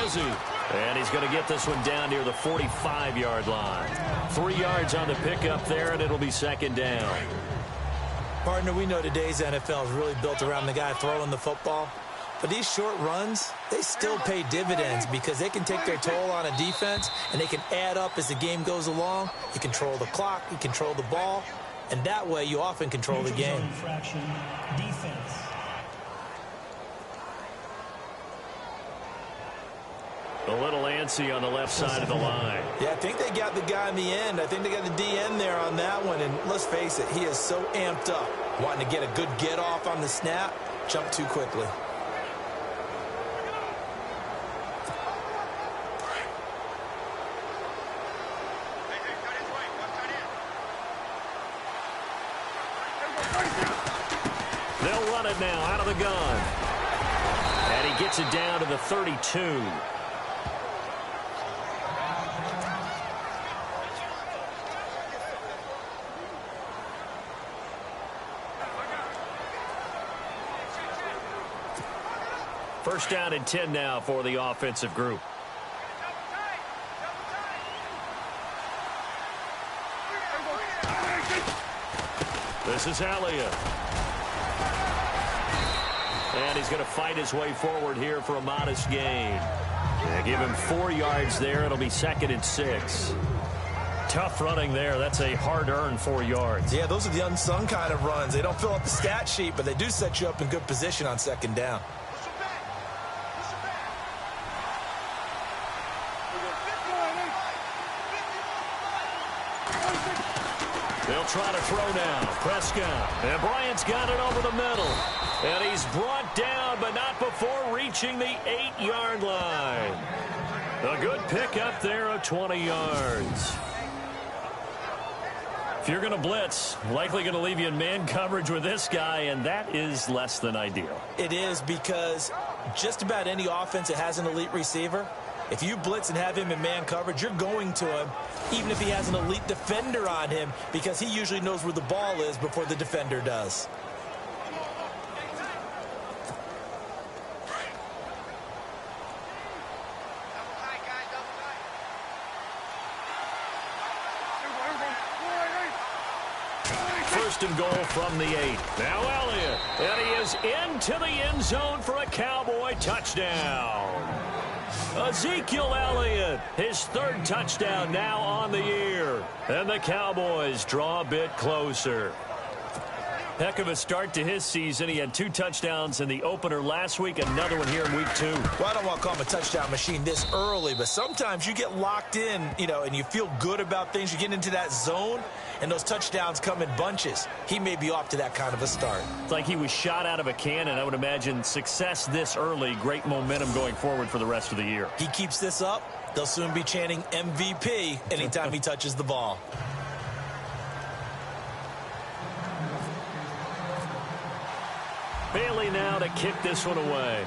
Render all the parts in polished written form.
is he? And he's going to get this one down near the 45-yard line. 3 yards on the pickup there, and it'll be second down. Partner, we know today's NFL is really built around the guy throwing the football. But these short runs, they still pay dividends because they can take their toll on a defense, and they can add up as the game goes along. You control the clock, you control the ball, and that way you often control the game. A little antsy on the left side of the line. Yeah, I think they got the guy in the end. I think they got the DN there on that one. And let's face it, he is so amped up, wanting to get a good get off on the snap, jump too quickly. They'll run it now out of the gun. And he gets it down to the 32. First down and 10 now for the offensive group. This is Elliott. And he's going to fight his way forward here for a modest gain. They give him 4 yards there. It'll be second and 6. Tough running there. That's a hard-earned 4 yards. Yeah, those are the unsung kind of runs. They don't fill up the stat sheet, but they do set you up in good position on second down. They'll try to throw now. Prescott. And Bryant's got it over the middle. And he's brought down, but not before reaching the 8-yard line. A good pickup there of 20 yards. If you're going to blitz, likely going to leave you in man coverage with this guy, and that is less than ideal. It is, because just about any offense that has an elite receiver, if you blitz and have him in man coverage, you're going to him, even if he has an elite defender on him, because he usually knows where the ball is before the defender does. First and goal from the 8. Now Elliott. And he is into the end zone for a Cowboy touchdown. Ezekiel Elliott, his 3rd touchdown now on the year. And the Cowboys draw a bit closer. Heck of a start to his season. He had 2 touchdowns in the opener last week, another one here in week 2. Well, I don't want to call him a touchdown machine this early, but sometimes you get locked in, and you feel good about things. You get into that zone, and those touchdowns come in bunches. He may be off to that kind of a start. It's like he was shot out of a cannon. I would imagine success this early, great momentum going forward for the rest of the year. He keeps this up, they'll soon be chanting MVP anytime he touches the ball. Bailey now to kick this one away.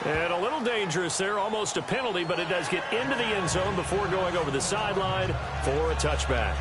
And a little dangerous there, almost a penalty, but it does get into the end zone before going over the sideline for a touchback.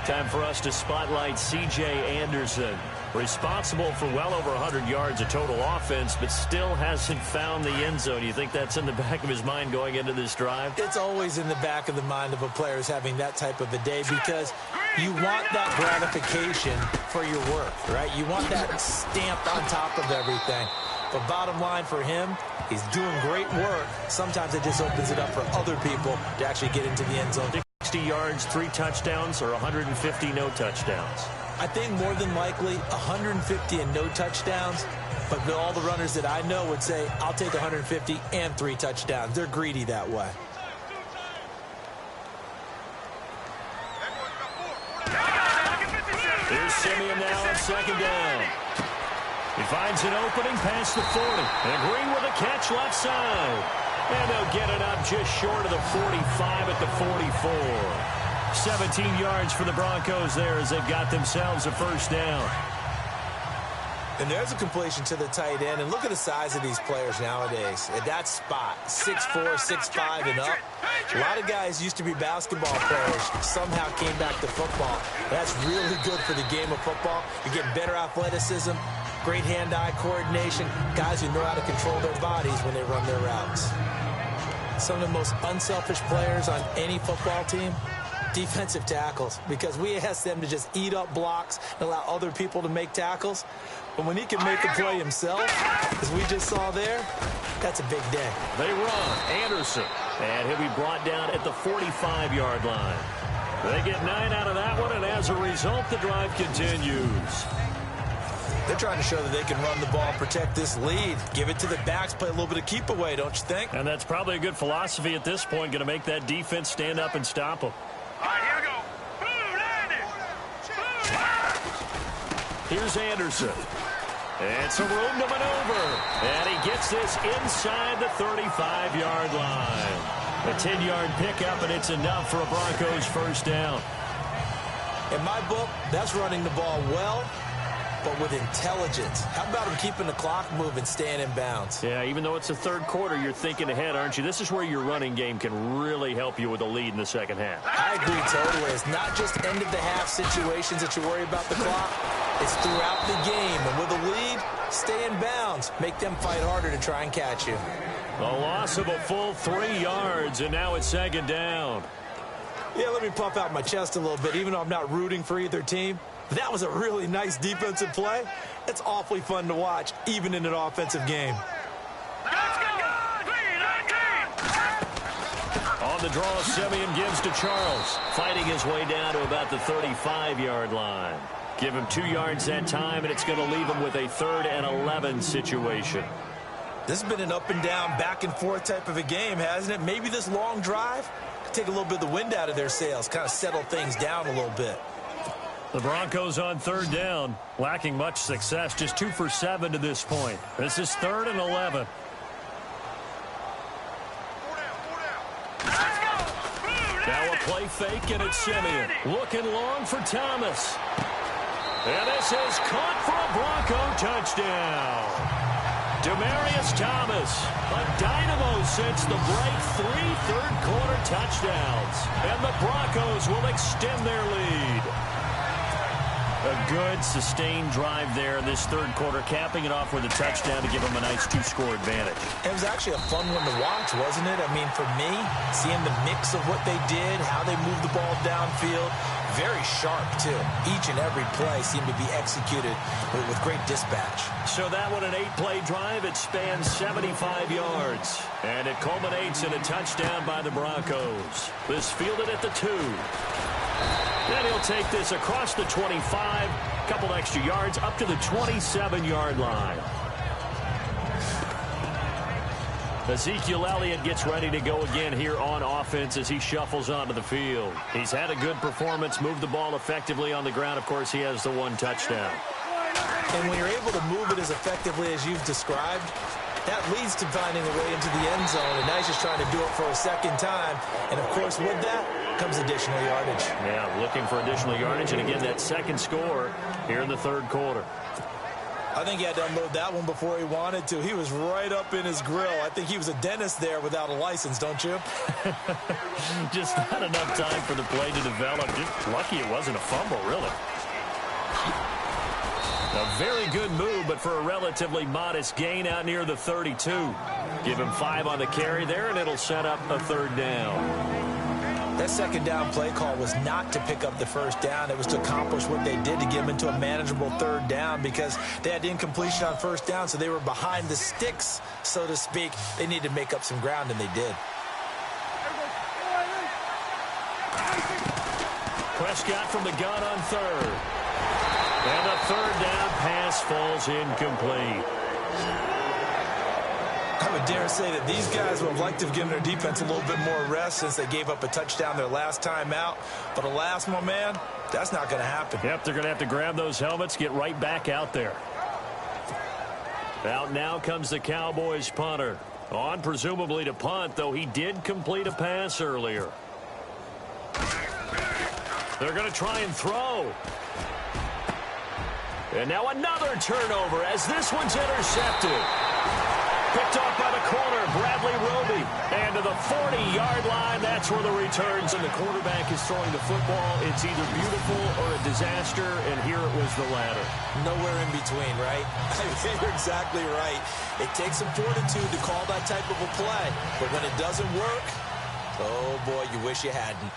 Time for us to spotlight C.J. Anderson, responsible for well over 100 yards of total offense, but still hasn't found the end zone. You think that's in the back of his mind going into this drive? It's always in the back of the mind of a player who's having that type of a day, because you want that gratification for your work, right? You want that stamped on top of everything. But bottom line for him, he's doing great work. Sometimes it just opens it up for other people to actually get into the end zone. 60 yards, 3 touchdowns, or 150 no touchdowns? I think more than likely 150 and no touchdowns. But all the runners that I know would say, I'll take 150 and 3 touchdowns. They're greedy that way. Here's Simeon now on second down. He finds an opening past the 40. And Green with a catch left side. And they'll get it up just short of the 45 at the 44. 17 yards for the Broncos there as they've got themselves a first down. And there's a completion to the tight end. And look at the size of these players nowadays. At that spot, 6'4", 6'5", and up. A lot of guys used to be basketball players, somehow came back to football. That's really good for the game of football. You're getting better athleticism, great hand-eye coordination, guys who know how to control their bodies when they run their routes. Some of the most unselfish players on any football team, defensive tackles, because we ask them to just eat up blocks and allow other people to make tackles. But when he can make a play himself, as we just saw there, that's a big day. They run. Anderson. And he'll be brought down at the 45-yard line. They get 9 out of that one, and as a result, the drive continues. They're trying to show that they can run the ball, protect this lead, give it to the backs, play a little bit of keep away, don't you think? And that's probably a good philosophy at this point, going to make that defense stand up and stop them. All right, here we go. Here's Anderson. And some room to maneuver. And he gets this inside the 35-yard line. A 10-yard pickup, and it's enough for a Broncos first down. In my book, that's running the ball well, but with intelligence. How about him keeping the clock moving, staying in bounds? Yeah, even though it's the third quarter, you're thinking ahead, aren't you? This is where your running game can really help you with a lead in the second half. I agree totally. It's not just end-of-the-half situations that you worry about the clock. It's throughout the game. And with a lead, stay in bounds. Make them fight harder to try and catch you. A loss of a full 3 yards, and now it's second down. Yeah, let me puff out my chest a little bit, even though I'm not rooting for either team. That was a really nice defensive play. It's awfully fun to watch, even in an offensive game. On the draw, Simeon gives to Charles, fighting his way down to about the 35-yard line. Give him 2 yards that time, and it's going to leave him with a 3rd and 11 situation. This has been an up-and-down, back-and-forth type of a game, hasn't it? Maybe this long drive could take a little bit of the wind out of their sails, kind of settle things down a little bit. The Broncos on 3rd down, lacking much success, just 2 for 7 to this point. This is 3rd and 11. Now a play fake, and it's Simeon. Looking long for Thomas. And this is caught for a Bronco touchdown. Demaryius Thomas, a dynamo since the break, 3 third-quarter touchdowns. And the Broncos will extend their lead. A good, sustained drive there in this third quarter, capping it off with a touchdown to give them a nice 2-score advantage. It was actually a fun one to watch, wasn't it? I mean, for me, seeing the mix of what they did, how they moved the ball downfield, very sharp, too. Each and every play seemed to be executed with great dispatch. So that one, an 8-play drive. It spans 75 yards. And it culminates in a touchdown by the Broncos. This fielded at the 2. Then he'll take this across the 25, a couple extra yards, up to the 27-yard line. Ezekiel Elliott gets ready to go again here on offense as he shuffles onto the field. He's had a good performance, moved the ball effectively on the ground. Of course, he has the 1 touchdown. And when you're able to move it as effectively as you've described, that leads to finding a way into the end zone, and now he's just trying to do it for a second time. And, of course, with that comes additional yardage. Yeah, looking for additional yardage, and again, that second score here in the third quarter. I think he had to unload that one before he wanted to. He was right up in his grill. I think he was a dentist there without a license, don't you? Just not enough time for the play to develop. Just lucky it wasn't a fumble, really. A very good move, but for a relatively modest gain out near the 32. Give him 5 on the carry there, and it'll set up a 3rd down. That second down play call was not to pick up the first down. It was to accomplish what they did to get them into a manageable 3rd down because they had incompletion on first down, so they were behind the sticks, so to speak. They needed to make up some ground, and they did. Prescott from the gun on 3rd. And a 3rd down pass falls incomplete. I would dare say that these guys would have liked to have given their defense a little bit more rest since they gave up a touchdown their last time out. But alas, my man, that's not going to happen. Yep, they're going to have to grab those helmets, get right back out there. Out now comes the Cowboys punter. On presumably to punt, though he did complete a pass earlier. They're going to try and throw. And now another turnover as this one's intercepted. Picked off by the corner, Bradley Roby. And to the 40-yard line. That's where the returns, and the quarterback is throwing the football. It's either beautiful or a disaster, and here it was the latter. Nowhere in between, right? You're exactly right. It takes some fortitude to call that type of a play, but when it doesn't work, oh boy, you wish you hadn't.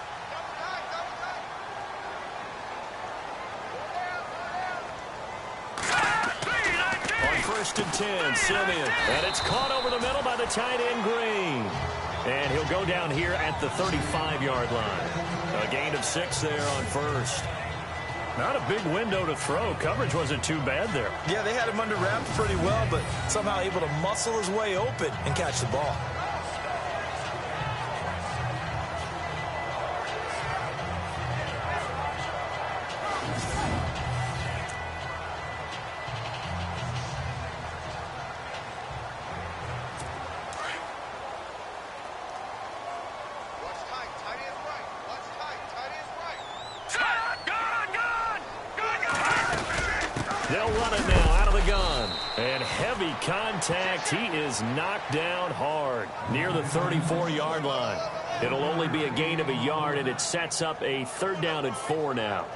First and 10, Simeon. And it's caught over the middle by the tight end, Green. And he'll go down here at the 35-yard line. A gain of 6 there on first. Not a big window to throw. Coverage wasn't too bad there. Yeah, they had him under wraps pretty well, but somehow able to muscle his way open and catch the ball. They'll run it now out of the gun. And heavy contact. He is knocked down hard near the 34-yard line. It'll only be a gain of a yard, and it sets up a 3rd down and 4 now.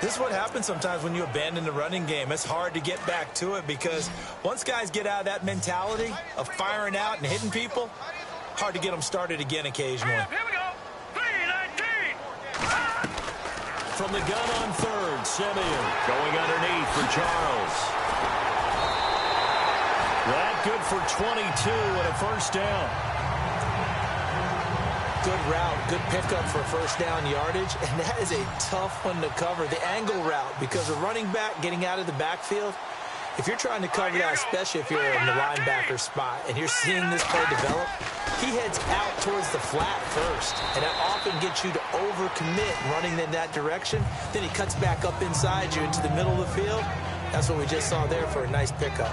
This is what happens sometimes when you abandon the running game. It's hard to get back to it because once guys get out of that mentality of firing out and hitting people, hard to get them started again occasionally. Here we go. 3-19. From the gun on 3rd, Simeon going underneath for Charles. That good for 22 and a 1st down. Good route, good pickup for 1st down yardage, and that is a tough one to cover. The angle route, because a running back getting out of the backfield, if you're trying to cover that, especially if you're in the linebacker spot and you're seeing this play develop, he heads out towards the flat first, and that often gets you to overcommit running in that direction. Then he cuts back up inside you into the middle of the field. That's what we just saw there for a nice pickup.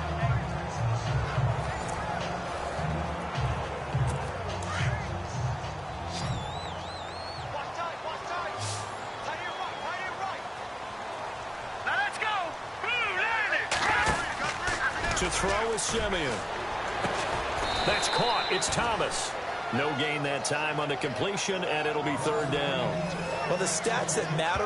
To throw is Simeon. That's caught. It's Thomas. No gain that time on the completion, and it'll be 3rd down. Well, the stats that matter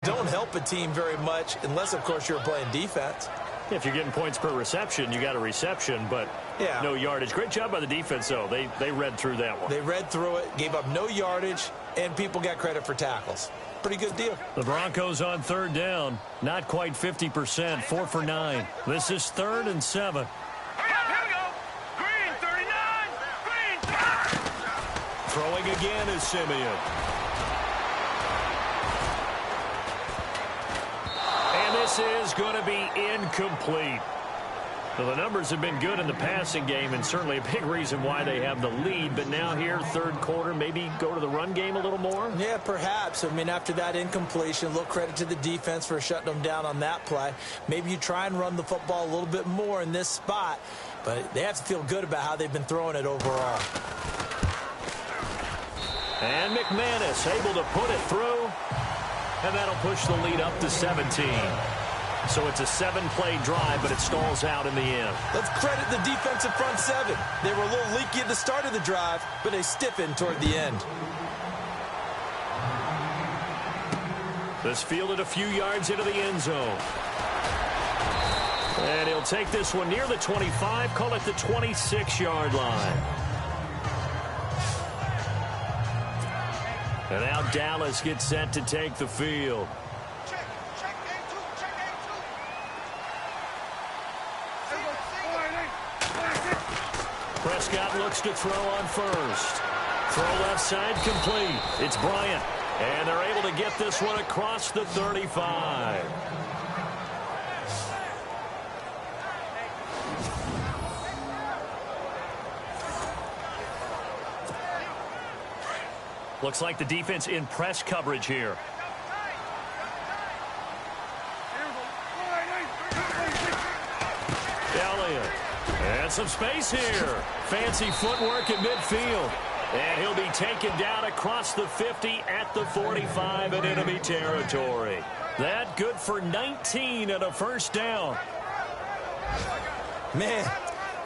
don't help a team very much unless, of course, you're playing defense. If you're getting points per reception, you got a reception, but no yardage. Great job by the defense, though. They read through that one. They read through it, gave up no yardage, and people got credit for tackles. Pretty good deal. The Broncos on 3rd down. Not quite 50%. 4 for 9. This is 3rd and 7. Here we go. Green, 39. Green. Throwing again is Simeon. And this is going to be incomplete. So the numbers have been good in the passing game, and certainly a big reason why they have the lead. But now here, 3rd quarter, maybe go to the run game a little more? Yeah, perhaps. I mean, after that incompletion, a little credit to the defense for shutting them down on that play. Maybe you try and run the football a little bit more in this spot, but they have to feel good about how they've been throwing it overall. And McManus able to put it through, and that'll push the lead up to 17. So it's a 7-play drive, but it stalls out in the end. Let's credit the defensive front 7. They were a little leaky at the start of the drive, but they stiffened toward the end. This fielded a few yards into the end zone. And he'll take this one near the 25, call it the 26-yard line. And now Dallas gets set to take the field. Prescott looks to throw on 1st. Throw left side complete. It's Bryant. And they're able to get this one across the 35. Looks like the defense in press coverage here. Elliott. And some space here. Fancy footwork in midfield. And he'll be taken down across the 50 at the 45 in enemy territory. That good for 19 and a 1st down. Man,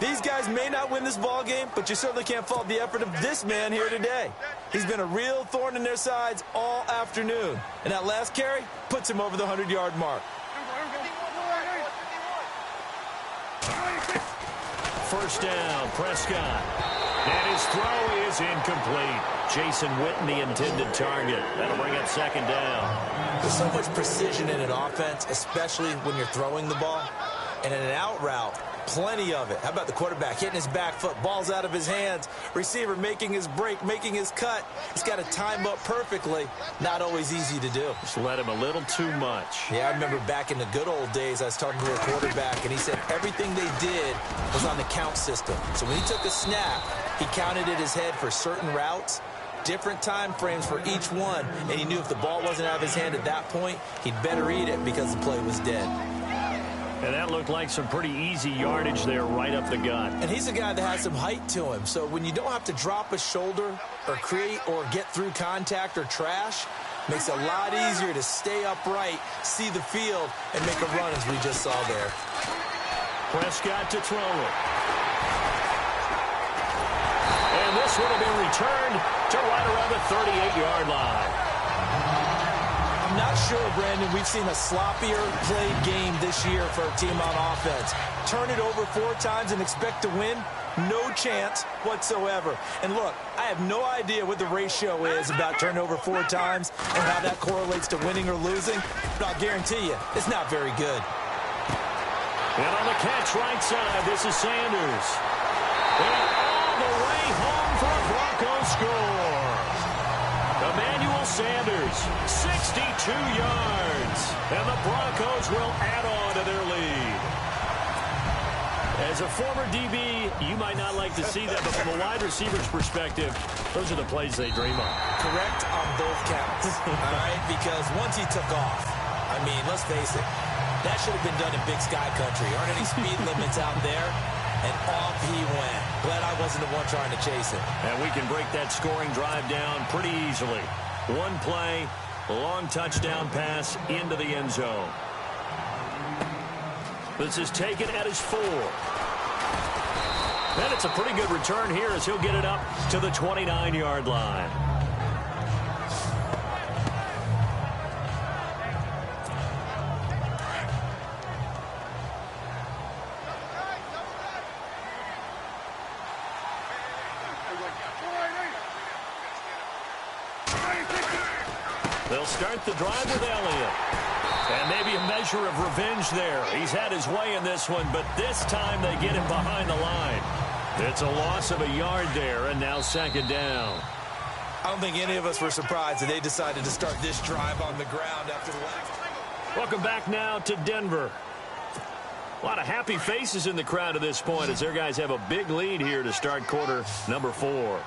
These guys may not win this ball game, but you certainly can't fault the effort of this man here today. He's been a real thorn in their sides all afternoon. And that last carry puts him over the 100-yard mark. First down, Prescott. And his throw is incomplete. Jason Witten, the intended target. That'll bring up second down. There's so much precision in an offense, especially when you're throwing the ball. And in an out route, plenty of it. How about the quarterback hitting his back foot, ball's out of his hands, receiver making his break, making his cut. He's got to time up perfectly. Not always easy to do. Just let him a little too much. Yeah, I remember back in the good old days, I was talking to a quarterback, and he said everything they did was on the count system. So when he took a snap, he counted in his head for certain routes, different time frames for each one, and he knew if the ball wasn't out of his hand at that point, he'd better eat it because the play was dead. And that looked like some pretty easy yardage there right up the gut. And he's a guy that has some height to him. So when you don't have to drop a shoulder or create or get through contact or trash, makes it a lot easier to stay upright, see the field, and make a run as we just saw there. Prescott to throw it. And this one will be returned to right around the 38-yard line. I'm not sure, Brandon, we've seen a sloppier played game this year for a team on offense. Turn it over 4 times and expect to win? No chance whatsoever. And look, I have no idea what the ratio is about turning over 4 times and how that correlates to winning or losing, but I'll guarantee you, it's not very good. And on the catch right side, this is Sanders. And all the way home for a Broncos score. Emmanuel Sanders, 62 yards. And the Broncos will add on to their lead. As a former DB, you might not like to see that, but from a wide receiver's perspective, those are the plays they dream of. Correct on both counts, all right? Because once he took off, I mean, let's face it, that should have been done in Big Sky Country. Aren't any speed limits out there? And off he went. Glad I wasn't the one trying to chase it. And we can break that scoring drive down pretty easily. One play, long touchdown pass into the end zone. This is taken at his 4. And it's a pretty good return here as he'll get it up to the 29-yard line. They'll start the drive with Elliott. And maybe a measure of revenge there. He's had his way in this one, but this time they get him behind the line. It's a loss of a yard there, and now second down. I don't think any of us were surprised that they decided to start this drive on the ground after the last. Welcome back now to Denver. A lot of happy faces in the crowd at this point as their guys have a big lead here to start quarter number 4.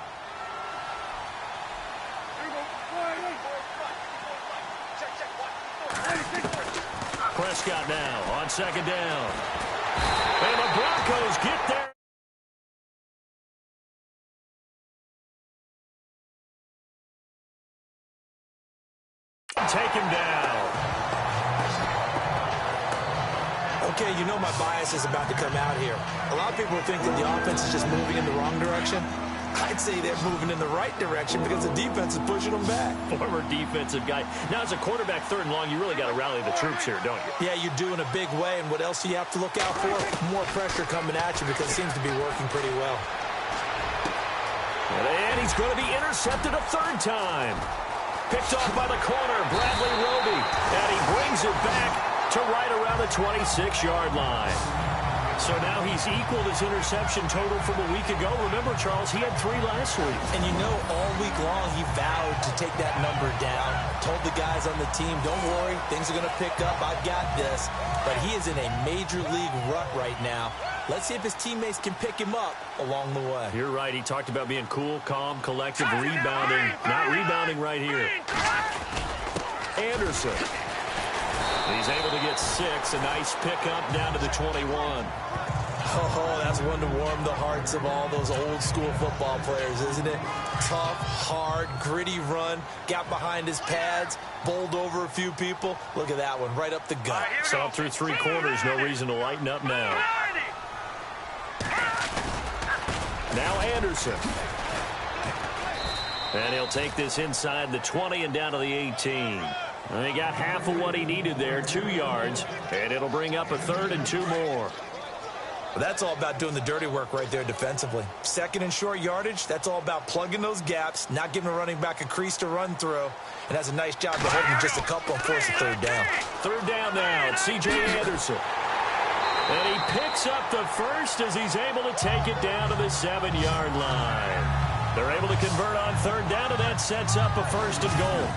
Prescott now on second down. And the Broncos get there. Take him down. Okay, you know my bias is about to come out here. A lot of people think that the offense is just moving in the wrong direction. I'd say they're moving in the right direction because the defense is pushing them back. Former defensive guy. Now, as a quarterback, 3rd and long, you really got to rally the troops here, don't you? Yeah, you do in a big way. And what else do you have to look out for? More pressure coming at you because it seems to be working pretty well. And he's going to be intercepted a 3rd time. Picked off by the corner, Bradley Roby. And he brings it back to right around the 26-yard line. So now he's equaled his interception total from a week ago. Remember, Charles, he had 3 last week. And you know, all week long he vowed to take that number down. Told the guys on the team, don't worry, things are going to pick up. I've got this. But he is in a major league rut right now. Let's see if his teammates can pick him up along the way. You're right. He talked about being cool, calm, collective, rebounding. Not rebounding right here. Anderson. He's able to get 6. A nice pickup down to the 21. Oh, that's one to warm the hearts of all those old school football players, isn't it? Tough, hard, gritty run. Got behind his pads, bowled over a few people. Look at that one, right up the gut. So up through 3 quarters, no reason to lighten up now. Now Anderson. And he'll take this inside the 20 and down to the 18. And he got half of what he needed there, 2 yards. And it'll bring up a 3rd and 2 more. Well, that's all about doing the dirty work right there defensively. 2nd and short yardage, that's all about plugging those gaps, not giving a running back a crease to run through. And has a nice job to hold him just a couple and force a 3rd down. 3rd down now. It's C.J. Anderson. And he picks up the first as he's able to take it down to the 7-yard line. They're able to convert on 3rd down, and that sets up a 1st and goal.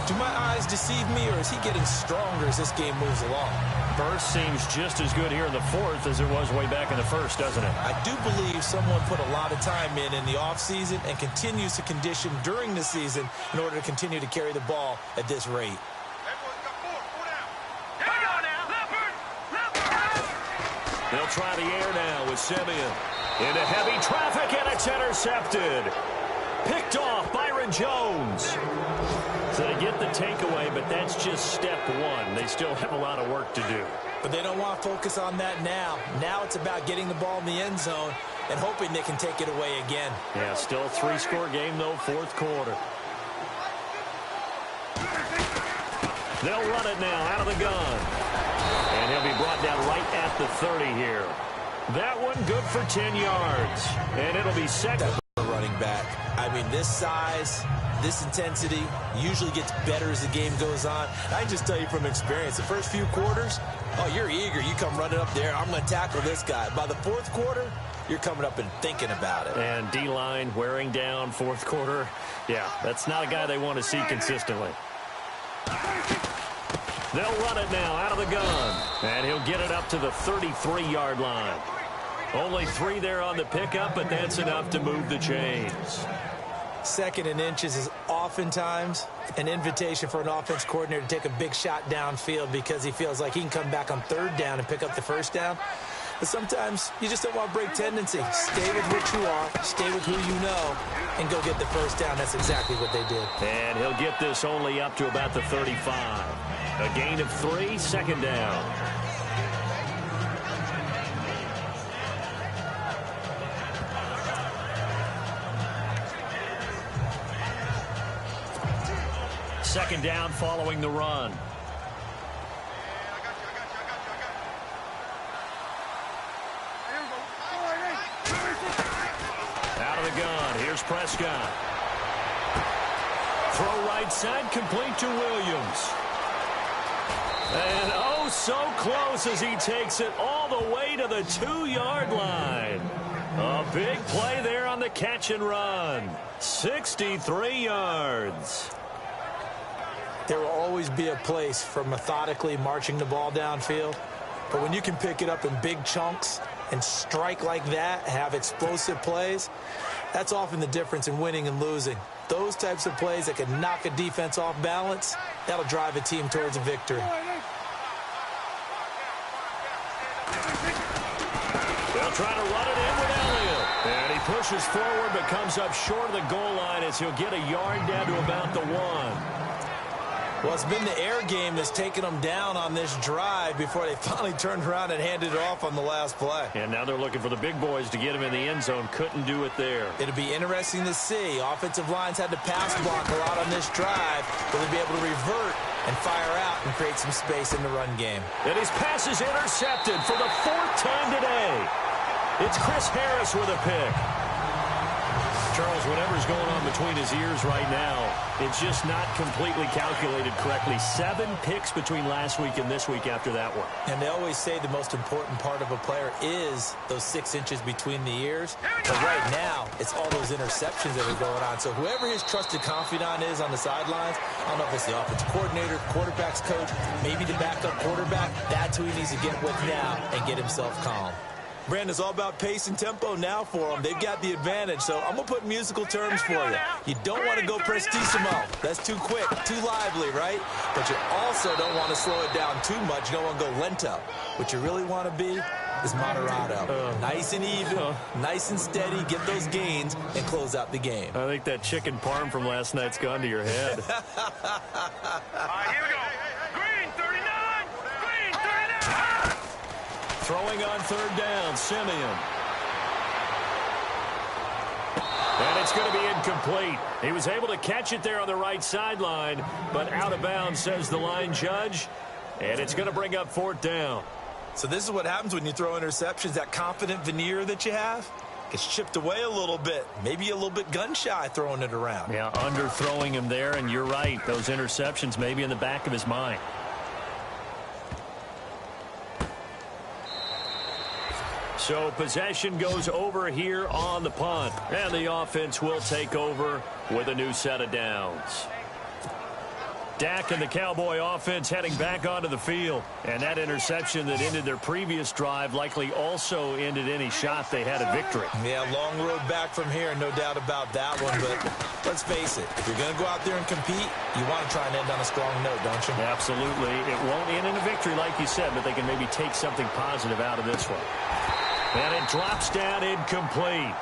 Do my eyes deceive me, or is he getting stronger as this game moves along? Burst seems just as good here in the 4th as it was way back in the 1st, doesn't it? I do believe someone put a lot of time in the offseason and continues to condition during the season in order to continue to carry the ball at this rate. They'll try the air now with Simeon. Into heavy traffic, and it's intercepted. Picked off Byron Jones. So they get the takeaway, but that's just step 1. They still have a lot of work to do. But they don't want to focus on that now. Now it's about getting the ball in the end zone and hoping they can take it away again. Yeah, still a 3-score game, though, 4th quarter. They'll run it now out of the gun. And he'll be brought down right at the 30 here. That one good for 10 yards. And it'll be second. Running back. I mean, this size, this intensity usually gets better as the game goes on. I can just tell you from experience, the first few quarters, oh, you're eager. You come running up there. I'm going to tackle this guy. By the 4th quarter, you're coming up and thinking about it. And D-line wearing down 4th quarter. Yeah, that's not a guy they want to see consistently. They'll run it now out of the gun. And he'll get it up to the 33-yard line. Only 3 there on the pickup, but that's enough to move the chains. 2nd and inches is oftentimes an invitation for an offense coordinator to take a big shot downfield because he feels like he can come back on 3rd down and pick up the 1st down. But sometimes you just don't want to break tendency. Stay with what you are, stay with who you know, and go get the 1st down. That's exactly what they did. And he'll get this only up to about the 35. A gain of 3, 2nd down. Second down following the run. Out of the gun. Here's Prescott. Throw right side, complete to Williams. And oh, so close as he takes it all the way to the 2-yard line. A big play there on the catch and run. 63 yards. There will always be a place for methodically marching the ball downfield. But when you can pick it up in big chunks and strike like that, have explosive plays, that's often the difference in winning and losing. Those types of plays that can knock a defense off balance, that'll drive a team towards a victory. They'll try to run it in with Elliott. And he pushes forward but comes up short of the goal line as he'll get a yard down to about the 1. Well, it's been the air game that's taken them down on this drive before they finally turned around and handed it off on the last play. And now they're looking for the big boys to get him in the end zone. Couldn't do it there. It'll be interesting to see. Offensive lines had to pass block a lot on this drive. Will they be able to revert and fire out and create some space in the run game? And his pass is intercepted for the 4th time today. It's Chris Harris with a pick. Charles, whatever's going on between his ears right now, it's just not completely calculated correctly. 7 picks between last week and this week after that one. And they always say the most important part of a player is those 6 inches between the ears. But right now, it's all those interceptions that are going on. So whoever his trusted confidant is on the sidelines, I don't know if it's the offensive coordinator, quarterback's coach, maybe the backup quarterback, that's who he needs to get with now and get himself calm. Brandon, it's all about pace and tempo now for them. They've got the advantage, so I'm going to put musical terms for you. You don't want to go prestissimo. That's too quick, too lively, right? But you also don't want to slow it down too much. You don't want to go lento. What you really want to be is moderato. Nice and even, nice and steady, get those gains, and close out the game. I think that chicken parm from last night's gone to your head. All right, here we go. Green, 39. Green, 39. Throwing on 3rd down, Simeon. And it's going to be incomplete. He was able to catch it there on the right sideline, but out of bounds, says the line judge. And it's going to bring up 4th down. So this is what happens when you throw interceptions. That confident veneer that you have gets chipped away a little bit. Maybe a little bit gun-shy throwing it around. Yeah, underthrowing him there, and you're right. Those interceptions maybe in the back of his mind. So possession goes over here on the punt. And the offense will take over with a new set of downs. Dak and the Cowboy offense heading back onto the field. And that interception that ended their previous drive likely also ended any shot they had at victory. Yeah, long road back from here, no doubt about that one. But let's face it, if you're going to go out there and compete, you want to try and end on a strong note, don't you? Absolutely. It won't end in a victory like you said, but they can maybe take something positive out of this one. And it drops down incomplete.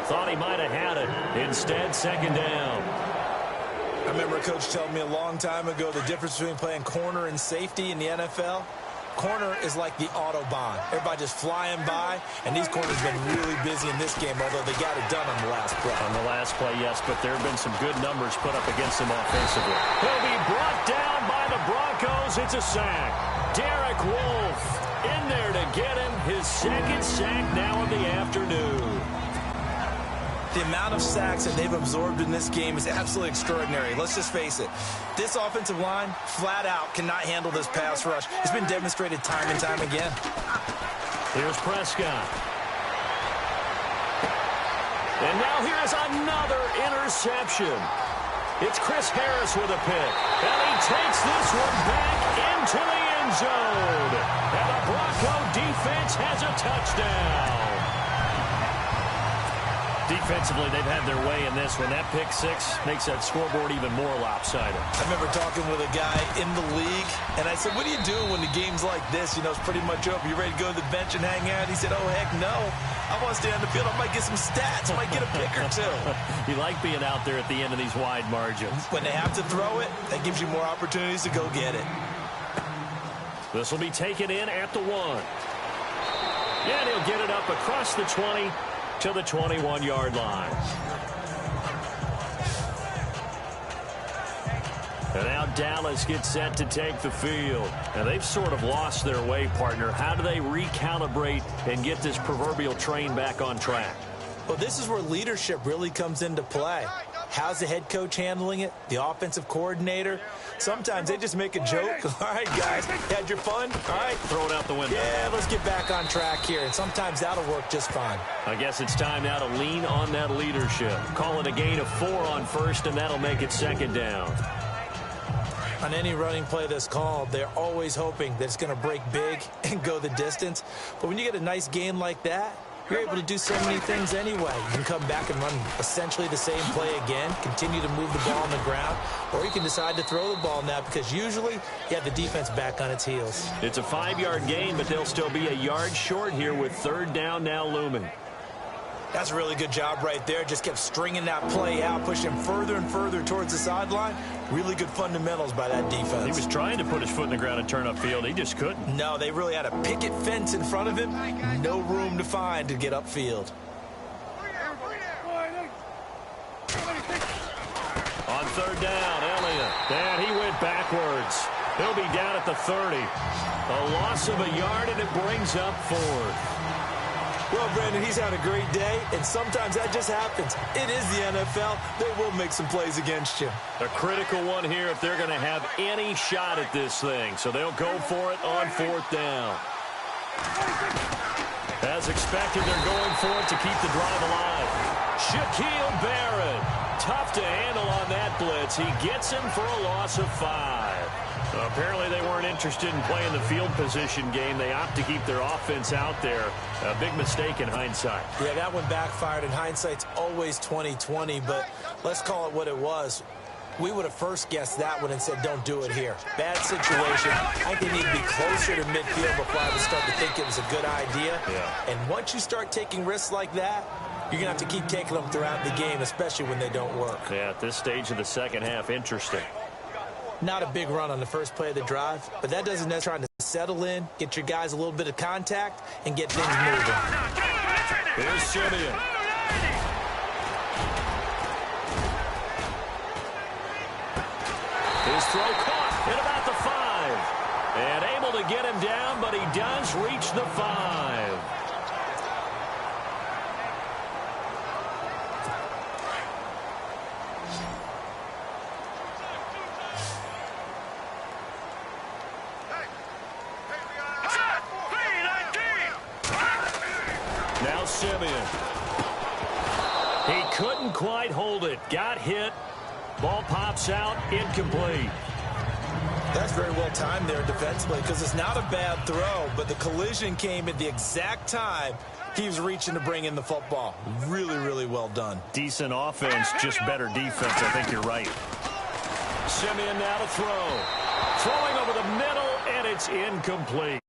Thought he might have had it. Instead, 2nd down. I remember a coach telling me a long time ago the difference between playing corner and safety in the NFL. Corner is like the Autobahn. Everybody just flying by, and these corners have been really busy in this game, although they got it done on the last play. On the last play, yes, but there have been some good numbers put up against him offensively. He'll be brought down by the Broncos. It's a sack. Derek Wolfe in there to get him his 2nd sack now of the afternoon. The amount of sacks that they've absorbed in this game is absolutely extraordinary. Let's just face it. This offensive line, flat out, cannot handle this pass rush. It's been demonstrated time and time again. Here's Prescott. And now here's another interception. It's Chris Harris with a pick. And he takes this one back into the end zone. And the Bronco defense has a touchdown. Defensively, they've had their way in this one. That pick 6 makes that scoreboard even more lopsided. I remember talking with a guy in the league, and I said, what do you do when the game's like this? You know, it's pretty much over. You ready to go to the bench and hang out? He said, oh, heck no. I want to stay on the field. I might get some stats. I might get a pick or two. You like being out there at the end of these wide margins. When they have to throw it, that gives you more opportunities to go get it. This will be taken in at the 1. And he'll get it up across the 20 to the 21-yard line. And now Dallas gets set to take the field. And they've sort of lost their way, partner. How do they recalibrate and get this proverbial train back on track? Well, this is where leadership really comes into play. How's the head coach handling it? The offensive coordinator? Sometimes they just make a joke. All right, guys, had your fun? All right. Throw it out the window. Yeah, let's get back on track here. And sometimes that'll work just fine. I guess it's time now to lean on that leadership. Call it a gain of 4 on 1st, and that'll make it 2nd down. On any running play that's called, they're always hoping that it's going to break big and go the distance. But when you get a nice gain like that, you're able to do so many things anyway. You can come back and run essentially the same play again, continue to move the ball on the ground, or you can decide to throw the ball now because usually you have the defense back on its heels. It's a 5-yard gain, but they'll still be a yard short here with 3rd down now looming. That's a really good job right there. Just kept stringing that play out, pushing further and further towards the sideline. Really good fundamentals by that defense. He was trying to put his foot in the ground and turn upfield. He just couldn't. No, they really had a picket fence in front of him. No room to find to get upfield. On 3rd down, Elliott. And he went backwards. He'll be down at the 30. A loss of a yard, and it brings up 4th. Well, Brandon, he's had a great day, and sometimes that just happens. It is the NFL. They will make some plays against you. A critical one here if they're going to have any shot at this thing. So they'll go for it on 4th down. As expected, they're going for it to keep the drive alive. Shaquille Barrett. Tough to handle on that blitz. He gets him for a loss of 5. Apparently they weren't interested in playing the field position game. They opt to keep their offense out there. A big mistake in hindsight. Yeah, that one backfired. In hindsight's always 20/20, but let's call it what it was. We would have first guessed that one and said, don't do it here. Bad situation. I think they need to be closer to midfield before I would start to think it was a good idea. Yeah. And once you start taking risks like that, you're going to have to keep taking them throughout the game, especially when they don't work. Yeah, at this stage of the second half, interesting. Not a big run on the first play of the drive, but that doesn't necessarily try to settle in, get your guys a little bit of contact, and get things moving. Here's Simeon. throw caught at about the 5. And able to get him down, but he does reach the 5. Now Simeon. He couldn't quite hold it. Got hit. Ball pops out. Incomplete. That's very well timed there defensively because it's not a bad throw, but the collision came at the exact time he was reaching to bring in the football. Really, really well done. Decent offense, just better defense. I think you're right. Simeon now to throw. Throwing over the middle, and it's incomplete.